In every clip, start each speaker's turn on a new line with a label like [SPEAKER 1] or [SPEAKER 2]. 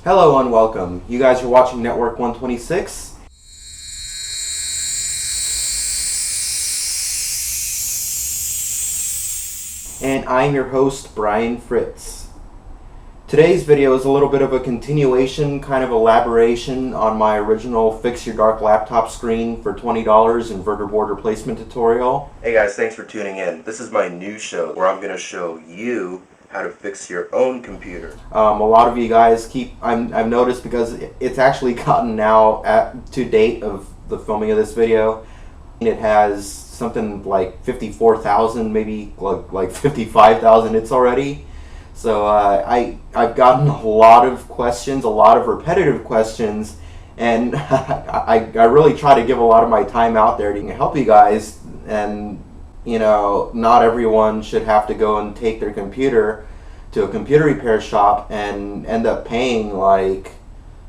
[SPEAKER 1] Hello and welcome. You guys are watching Network 126. And I'm your host, Brian Fritz. Today's video is a little bit of a continuation, kind of elaboration on my original Fix Your Dark Laptop Screen for $20 Inverter Board Replacement tutorial. Hey guys, thanks for tuning in. This is my new show where I'm going to show you how to fix your own computer. A lot of you guys I've noticed, because it's actually gotten now to date of the filming of this video, it has something like 54,000, maybe like 55,000 hits already. So I've gotten a lot of questions, a lot of repetitive questions, and I really try to give a lot of my time out there to help you guys. And you know, not everyone should have to go and take their computer to a computer repair shop and end up paying like,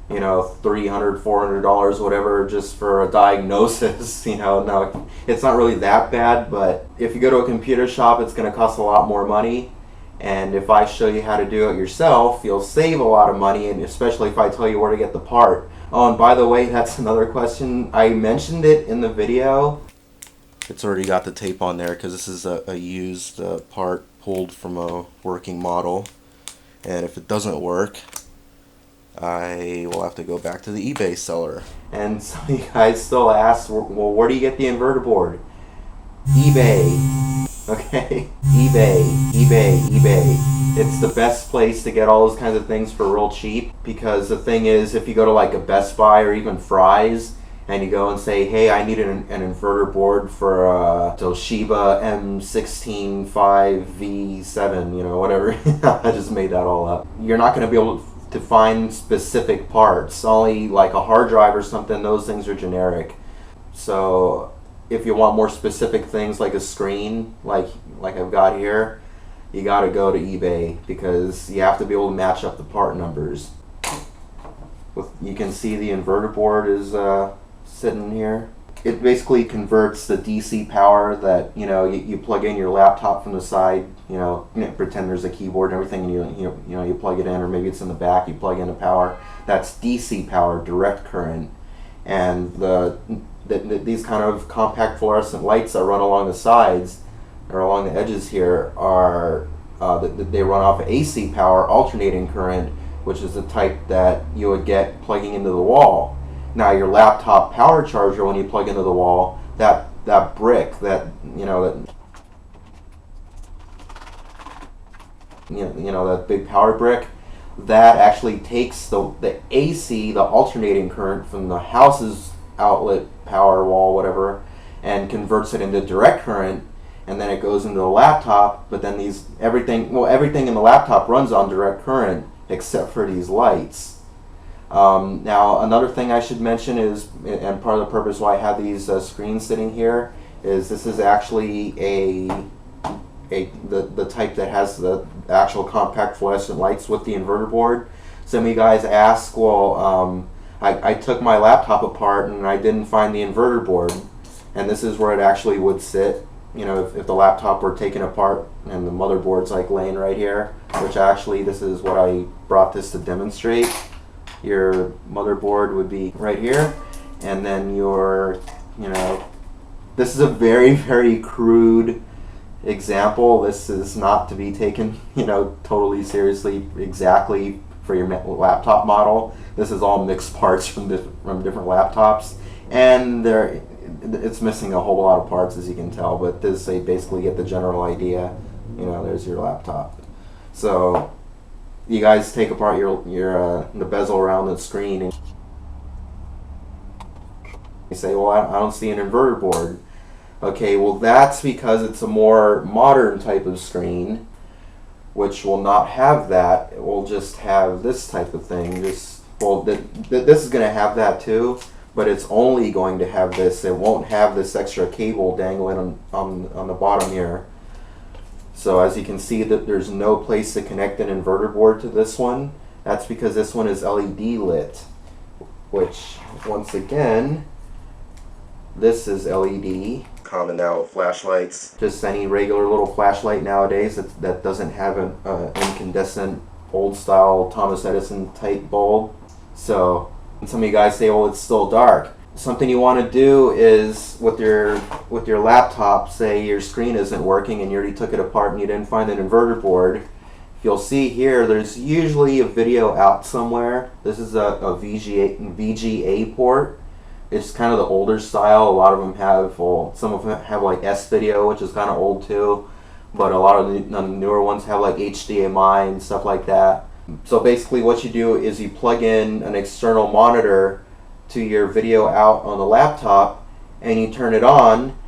[SPEAKER 1] you know, $300, $400, whatever, just for a diagnosis. You know, no, it's not really that bad, but if you go to a computer shop, it's going to cost a lot more money. And if I show you how to do it yourself, you'll save a lot of money, and especially if I tell you where to get the part. Oh, and by the way, that's another question. I mentioned it in the video. It's already got the tape on there because this is a used part pulled from a working model. And if it doesn't work, I will have to go back to the eBay seller. And some of you guys still ask, well, where do you get the inverter board? eBay. Okay? eBay. It's the best place to get all those kinds of things for real cheap, because the thing is, if you go to like a Best Buy or even Fry's, and you go and say, hey, I need an inverter board for a Toshiba M165V7, you know, whatever. I just made that all up. You're not going to be able to find specific parts. Only like a hard drive or something, those things are generic. So if you want more specific things like a screen, like I've got here, you got to go to eBay, because you have to be able to match up the part numbers. You can see the inverter board is sitting here. It basically converts the DC power that, you know, you plug in your laptop from the side, you know, pretend there's a keyboard and everything, and you plug it in, or maybe it's in the back, you plug in the power. That's DC power, direct current. And these kind of compact fluorescent lights that run along the sides or along the edges here are they run off of AC power, alternating current, which is the type that you would get plugging into the wall. Now your laptop power charger, when you plug into the wall, that brick, that big power brick, that actually takes the AC, the alternating current from the house's outlet power wall, whatever, and converts it into direct current, and then it goes into the laptop. But then everything in the laptop runs on direct current except for these lights. Now, another thing I should mention is, and part of the purpose why I have these screens sitting here, is this is actually the type that has the actual compact fluorescent lights with the inverter board. Some of you guys ask, well, I took my laptop apart and I didn't find the inverter board, and this is where it actually would sit. You know, if the laptop were taken apart and the motherboard's like laying right here, which actually this is what I brought this to demonstrate. Your motherboard would be right here, and then this is a very, very crude example. This is not to be taken, totally seriously exactly for your laptop model. This is all mixed parts from different laptops, and it's missing a whole lot of parts, as you can tell, but they basically get the general idea. There's your laptop. So you guys take apart the bezel around the screen, and you say, well, I don't see an inverter board. Okay, well, that's because it's a more modern type of screen, which will not have that. It will just have this type of thing. This is going to have that too, but it's only going to have this. It won't have this extra cable dangling on the bottom here. So as you can see, that there's no place to connect an inverter board to this one. That's because this one is LED lit, which, once again, this is LED. Common now with flashlights. Just any regular little flashlight nowadays that doesn't have an incandescent old style Thomas Edison type bulb. So some of you guys say, well, it's still dark. Something you want to do is with your laptop, say your screen isn't working and you already took it apart and you didn't find an inverter board. You'll see here there's usually a video out somewhere. This is a VGA port. It's kind of the older style. A lot of them have, well, some of them have like S video, which is kind of old too, but a lot of the newer ones have like HDMI and stuff like that. So basically what you do is you plug in an external monitor to your video out on the laptop and you turn it on,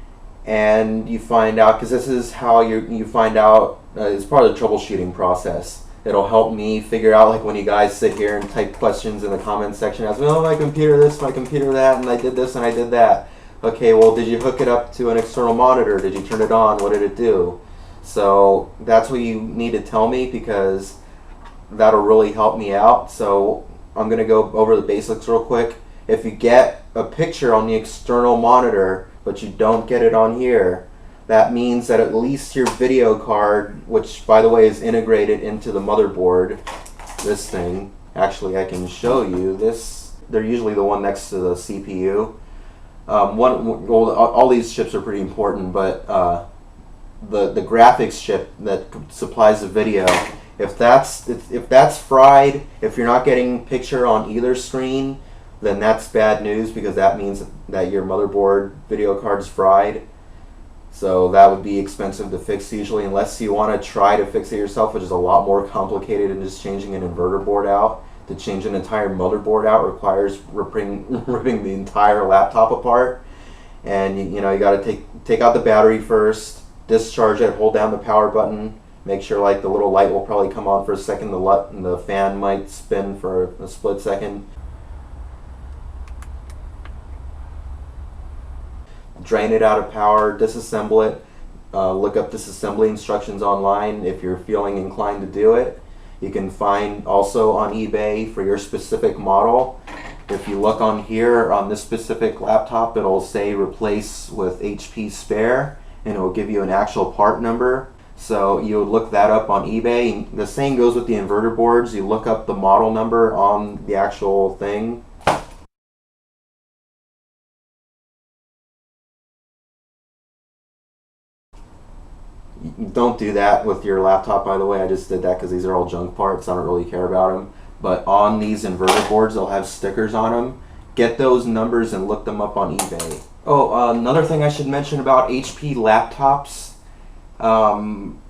[SPEAKER 1] and you find out, because this is how you find out, it's part of the troubleshooting process. It'll help me figure out, like when you guys sit here and type questions in the comments section, ask me, oh, my computer this, my computer that, and I did this and I did that. Okay, well, did you hook it up to an external monitor? Did you turn it on? What did it do? So that's what you need to tell me, because that'll really help me out. So I'm going to go over the basics real quick. If you get a picture on the external monitor, but you don't get it on here, that means that at least your video card, which by the way is integrated into the motherboard, this thing, actually I can show you this, they're usually the one next to the CPU. All these chips are pretty important, but the graphics chip that supplies the video, if that's fried, if you're not getting picture on either screen, then that's bad news, because that means that your motherboard video card is fried. So that would be expensive to fix usually, unless you want to try to fix it yourself, which is a lot more complicated than just changing an inverter board out. To change an entire motherboard out requires ripping the entire laptop apart. And you got to take out the battery first, discharge it, hold down the power button, make sure like the little light will probably come on for a second, the fan might spin for a split second. Drain it out of power, disassemble it, look up disassembly instructions online if you're feeling inclined to do it. You can find also on eBay for your specific model. If you look on here on this specific laptop, it'll say replace with HP spare, and it will give you an actual part number. So you would look that up on eBay. The same goes with the inverter boards. You look up the model number on the actual thing. Don't do that with your laptop, by the way. I just did that because these are all junk parts. I don't really care about them. But on these inverter boards, they'll have stickers on them. Get those numbers and look them up on eBay. Oh, another thing I should mention about HP laptops.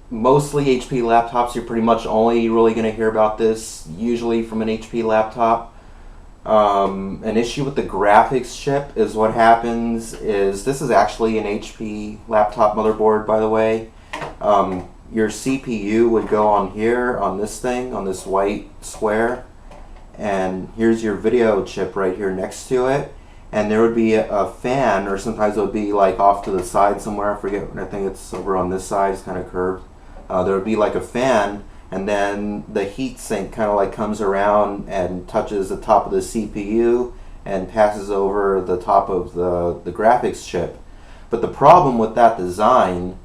[SPEAKER 1] Mostly HP laptops, you're pretty much only really going to hear about this usually from an HP laptop. An issue with the graphics chip is what happens is, this is actually an HP laptop motherboard, by the way. Your CPU would go on here, on this thing, on this white square, and here's your video chip right here next to it, and there would be a fan, or sometimes it would be like off to the side somewhere, I forget, I think it's over on this side, it's kind of curved. There would be like a fan, and then the heat sink kind of like comes around and touches the top of the CPU and passes over the top of the graphics chip. But the problem with that design,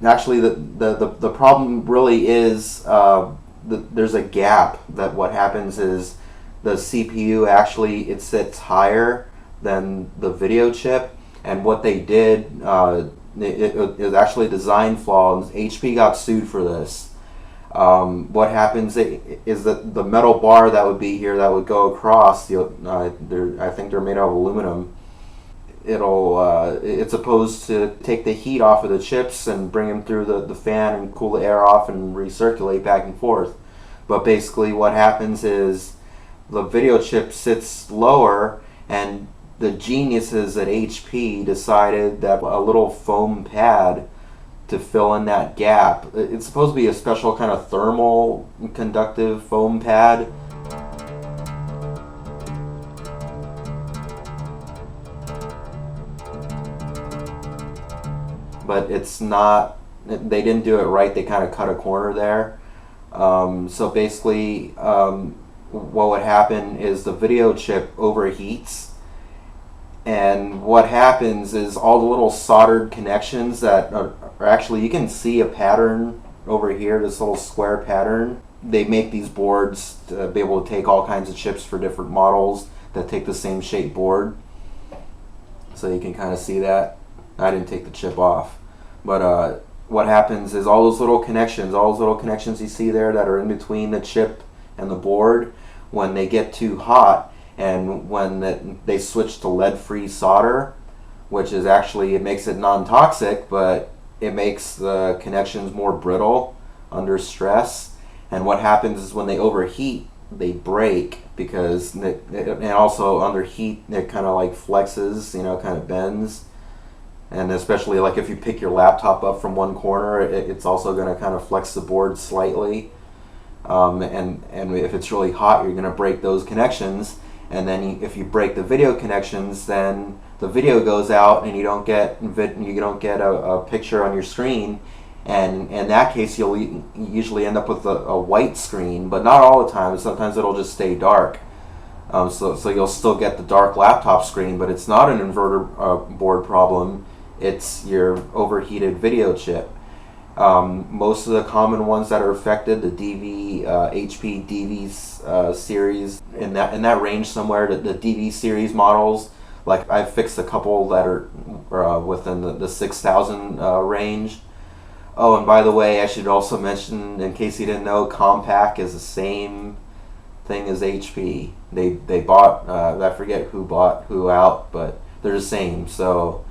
[SPEAKER 1] actually the problem really is there's a gap. That what happens is the CPU actually, it sits higher than the video chip, and what they did, it was actually a design flaw, and HP got sued for this. What happens is that the metal bar that would be here that would go across, I think they're made out of aluminum. It's supposed to take the heat off of the chips and bring them through the fan and cool the air off and recirculate back and forth. But basically what happens is the video chip sits lower, and the geniuses at HP decided that a little foam pad to fill in that gap. It's supposed to be a special kind of thermal conductive foam pad. But it's not, they didn't do it right, they kind of cut a corner there. So basically what would happen is the video chip overheats, and what happens is all the little soldered connections that are actually, you can see a pattern over here, this little square pattern. They make these boards to be able to take all kinds of chips for different models that take the same shape board. So you can kind of see that. I didn't take the chip off. But what happens is all those little connections you see there that are in between the chip and the board, when they get too hot and when they switch to lead-free solder, which is actually, it makes it non-toxic, but it makes the connections more brittle under stress. And what happens is when they overheat, they break, because and also under heat it kind of like flexes, kind of bends. And especially like if you pick your laptop up from one corner, it's also going to kind of flex the board slightly. And if it's really hot, you're going to break those connections. And then if you break the video connections, then the video goes out and you don't get a picture on your screen. And in that case, you'll usually end up with a white screen, but not all the time. Sometimes it'll just stay dark. So you'll still get the dark laptop screen, but it's not an inverter board problem. It's your overheated video chip. Most of the common ones that are affected, the HP DV series, in that range somewhere, the DV series models. Like I've fixed a couple that are within the 6,000 range. Oh, and by the way, I should also mention, in case you didn't know, Compaq is the same thing as HP. They bought, I forget who bought who out, but they're the same. So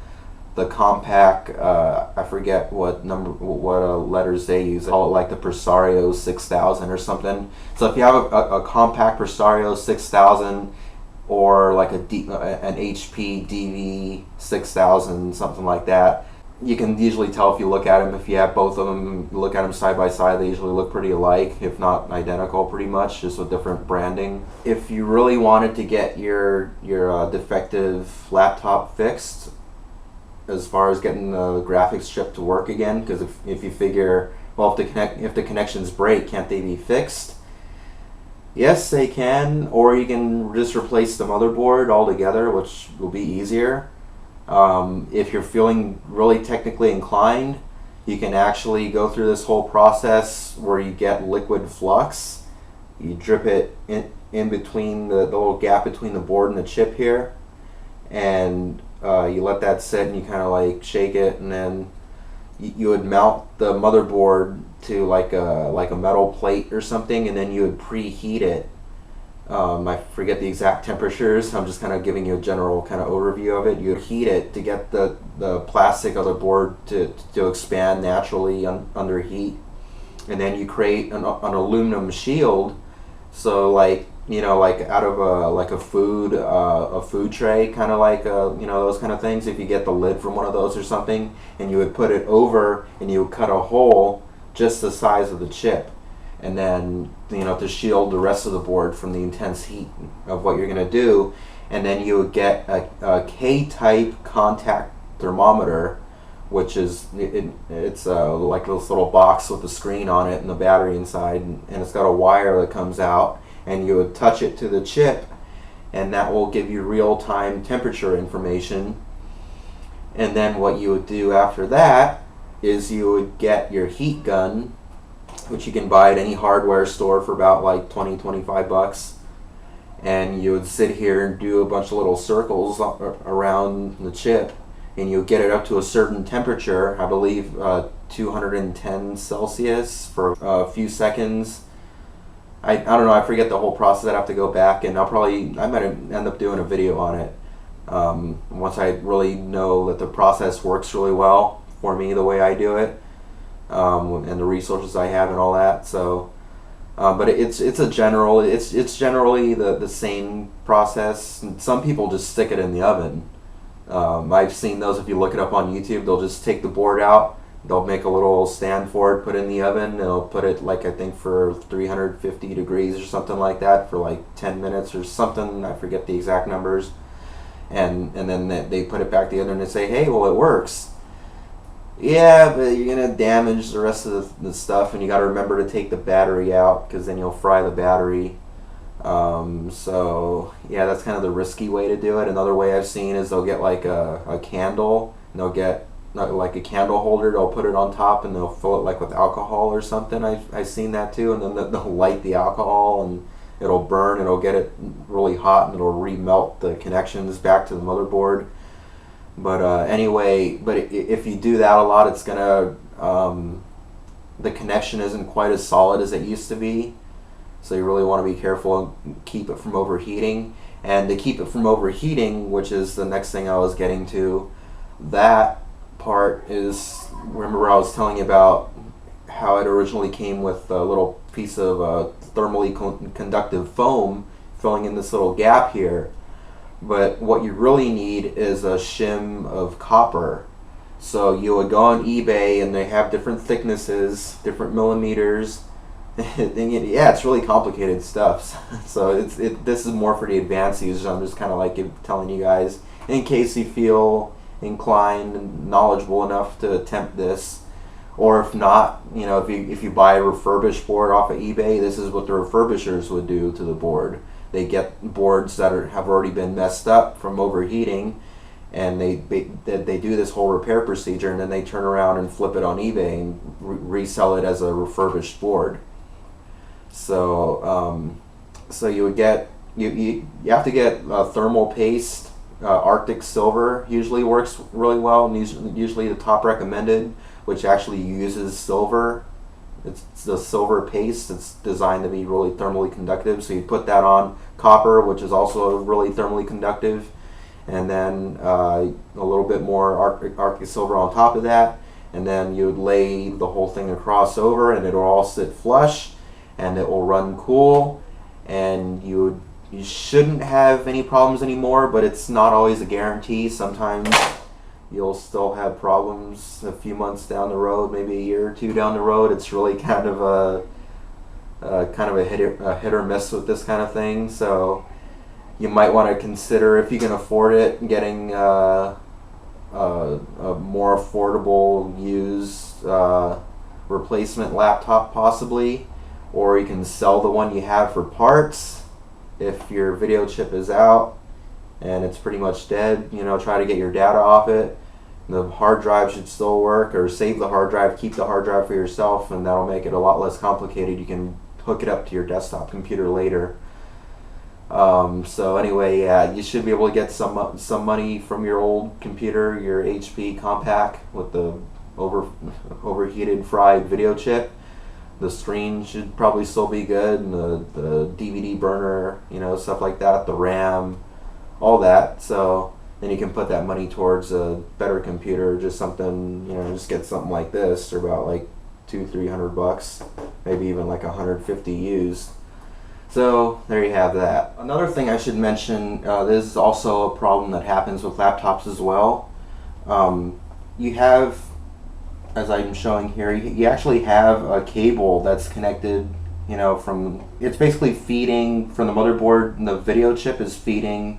[SPEAKER 1] the Compaq, I forget what letters they use. They call it like the Presario 6000 or something. So if you have a Compaq Presario 6000 or like an HP DV 6000, something like that, you can usually tell if you look at them. If you have both of them, look at them side by side, they usually look pretty alike, if not identical pretty much, just with different branding. If you really wanted to get your defective laptop fixed, as far as getting the graphics chip to work again, because if you figure, well, if the connections break, can't they be fixed? Yes, they can, or you can just replace the motherboard altogether, which will be easier. If you're feeling really technically inclined, you can actually go through this whole process where you get liquid flux. You drip it in between the little gap between the board and the chip here, and you let that sit and you kind of like shake it, and then you would mount the motherboard to like a metal plate or something, and then you would preheat it. I forget the exact temperatures. I'm just kind of giving you a general kind of overview of it. You would heat it to get the plastic of the board to expand naturally under heat, and then you create an aluminum shield. So like out of a food tray, kind of like those kind of things. If you get the lid from one of those or something, and you would put it over, and you would cut a hole just the size of the chip, and then to shield the rest of the board from the intense heat of what you're going to do. And then you would get a K-type contact thermometer, which is it's like this little box with a screen on it and the battery inside, and it's got a wire that comes out, and you would touch it to the chip, and that will give you real-time temperature information. And then what you would do after that is you would get your heat gun, which you can buy at any hardware store for about like 20-25 bucks, and you would sit here and do a bunch of little circles around the chip, and you would get it up to a certain temperature, I believe 210 Celsius, for a few seconds. I don't know, I forget the whole process. I'd have to go back, and I might end up doing a video on it once I really know that the process works really well for me the way I do it. And the resources I have and all that. So, but it's generally the same process. Some people just stick it in the oven. I've seen those. If you look it up on YouTube, they'll just take the board out. They'll make a little stand for it, put it in the oven. They'll put it I think for 350 degrees or something like that for like 10 minutes or something. I forget the exact numbers. And then they put it back together and they say, hey, well, it works. Yeah, but you're going to damage the rest of the stuff, and you got to remember to take the battery out, because then you'll fry the battery. So yeah, that's kind of the risky way to do it. Another way I've seen is they'll get like a candle, and they'll get like a candle holder. They'll put it on top and they'll fill it like with alcohol or something. I've seen that too, and then they'll light the alcohol and it'll burn. It'll get it really hot and it'll remelt the connections back to the motherboard. But anyway, if you do that a lot, it's gonna the connection isn't quite as solid as it used to be. So you really want to be careful and keep it from overheating. And to keep it from overheating, which is the next thing I was getting to, that part is, remember I was telling you about how it originally came with a little piece of thermally conductive foam filling in this little gap here. But what you really need is a shim of copper. So you would go on eBay and they have different thicknesses, different millimeters. Yeah, it's really complicated stuff. So this is more for the advanced users. I'm just kind of like telling you guys in case you feel inclined and knowledgeable enough to attempt this. Or if not, you know, if you buy a refurbished board off of eBay, this is what the refurbishers would do to the board. They get boards that have already been messed up from overheating, and they do this whole repair procedure, and then they turn around and flip it on eBay and resell it as a refurbished board. So so you would get you have to get thermal paste. Arctic silver usually works really well, and usually the top recommended, which actually uses silver. It's the silver paste. It's designed to be really thermally conductive. So you put that on copper, which is also really thermally conductive, and then a little bit more Arctic silver on top of that, and then you would lay the whole thing across over, and it'll all sit flush, and it will run cool, and you shouldn't have any problems anymore. But it's not always a guarantee. Sometimes you'll still have problems a few months down the road, maybe a year or two down the road. It's really kind of a hit or miss with this kind of thing. So you might want to consider, if you can afford it, getting a more affordable used replacement laptop possibly, or you can sell the one you have for parts if your video chip is out and it's pretty much dead. You know, try to get your data off it. The hard drive should still work, or save the hard drive, keep the hard drive for yourself, and that'll make it a lot less complicated. You can hook it up to your desktop computer later. So anyway, yeah, you should be able to get some money from your old computer, your HP Compaq with the overheated fried video chip. The screen should probably still be good, and the DVD burner, you know, stuff like that, the RAM, all that. So then you can put that money towards a better computer, just something, you know, just get something like this for about like $200-300, maybe even like 150 used. So there you have that. Another thing I should mention, this is also a problem that happens with laptops as well. You have, as I'm showing here, you actually have a cable that's connected, you know, it's basically feeding from the motherboard, and the video chip is feeding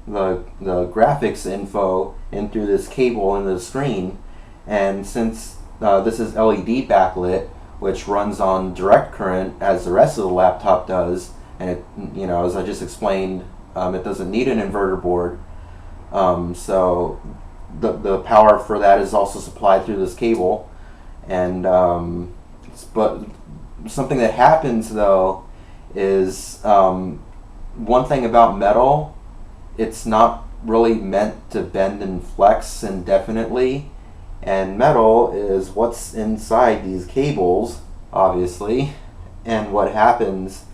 [SPEAKER 1] the graphics info in through this cable into the screen. And since this is LED backlit, which runs on direct current as the rest of the laptop does, and it, you know, as I just explained, it doesn't need an inverter board. So the power for that is also supplied through this cable. And but something that happens though is one thing about metal, it's not really meant to bend and flex indefinitely, and metal is what's inside these cables, obviously. And what happens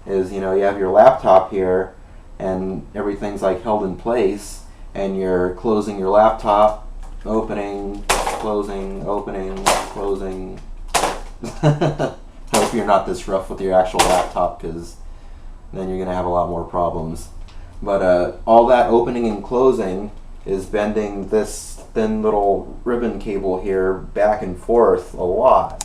[SPEAKER 1] is, you know, you have your laptop here and everything's like held in place, and you're closing your laptop, opening, closing, opening, closing. I hope you're not this rough with your actual laptop, because then you're going to have a lot more problems. But all that opening and closing is bending this thin little ribbon cable here back and forth a lot.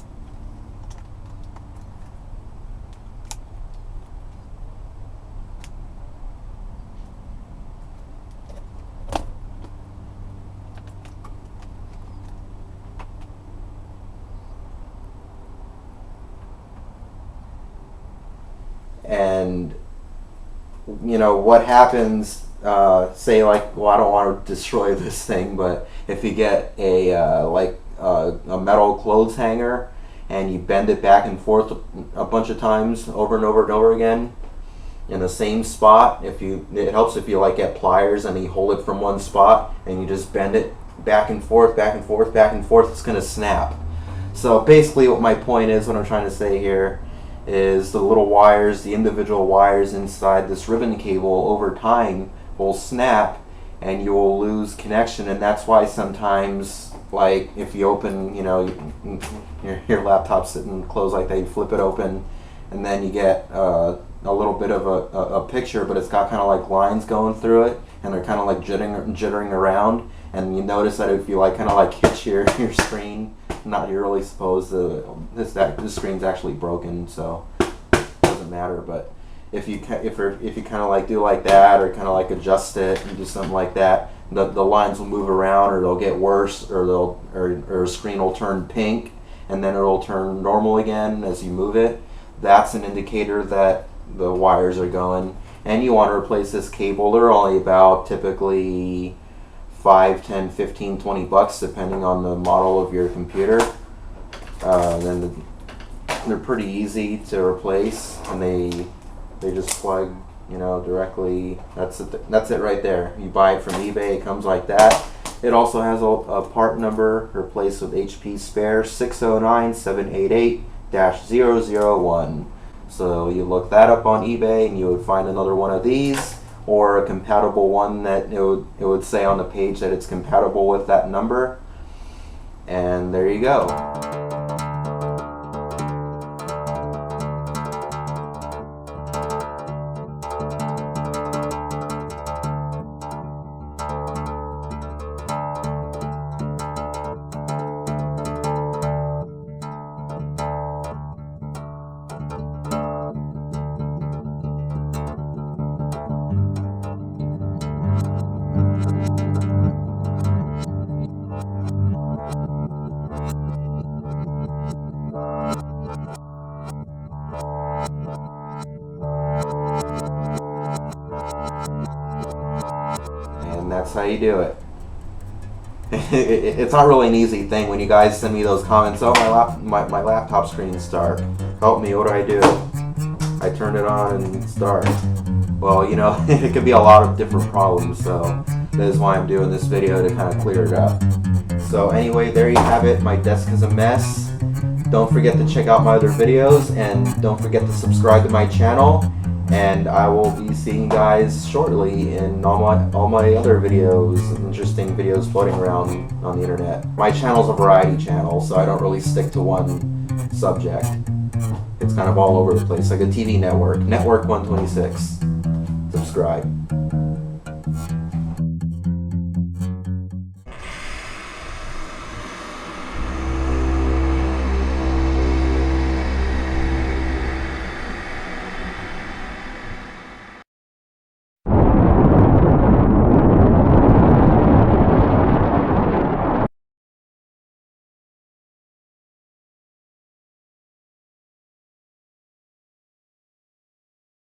[SPEAKER 1] And you know what happens say like, well, I don't want to destroy this thing, but if you get a metal clothes hanger and you bend it back and forth a bunch of times over and over and over again in the same spot, it helps if you like get pliers and you hold it from one spot and you just bend it back and forth, back and forth, back and forth, it's going to snap. So basically what my point is, what I'm trying to say here, is the little wires, the individual wires inside this ribbon cable over time will snap and you will lose connection. And that's why sometimes, like if you open, your laptop sitting closed like that, you flip it open and then you get a little bit of a picture, but it's got kind of like lines going through it and they're kind of like jittering around. And you notice that if you like kind of like hit your screen, not you're really supposed to, this screen's actually broken, so it doesn't matter. But if you kind of like do like that, or kind of like adjust it and do something like that, the lines will move around, or they'll get worse, or or a screen will turn pink and then it'll turn normal again as you move it. That's an indicator that the wires are going. And you want to replace this cable. They're only about typically $5, $10, $15, $20 depending on the model of your computer. Then they're pretty easy to replace, and they just plug, directly. That's it right there. You buy it from eBay. It comes like that. It also has a part number replaced with HP spare 609-788-001. So you look that up on eBay and you would find another one of these, or a compatible one that it would say on the page that it's compatible with that number. And there you go. And that's how you do it. It's not really an easy thing when you guys send me those comments. Oh, my laptop screen is dark. Help me, what do I do? I turn it on and it's dark. Well, it could be a lot of different problems, so that is why I'm doing this video, to kind of clear it up. So anyway, there you have it. My desk is a mess. Don't forget to check out my other videos, and don't forget to subscribe to my channel. And I will be seeing you guys shortly in all my other videos, interesting videos floating around on the internet. My channel's a variety channel, so I don't really stick to one subject. It's kind of all over the place, like a TV network. Network 126. Subscribe.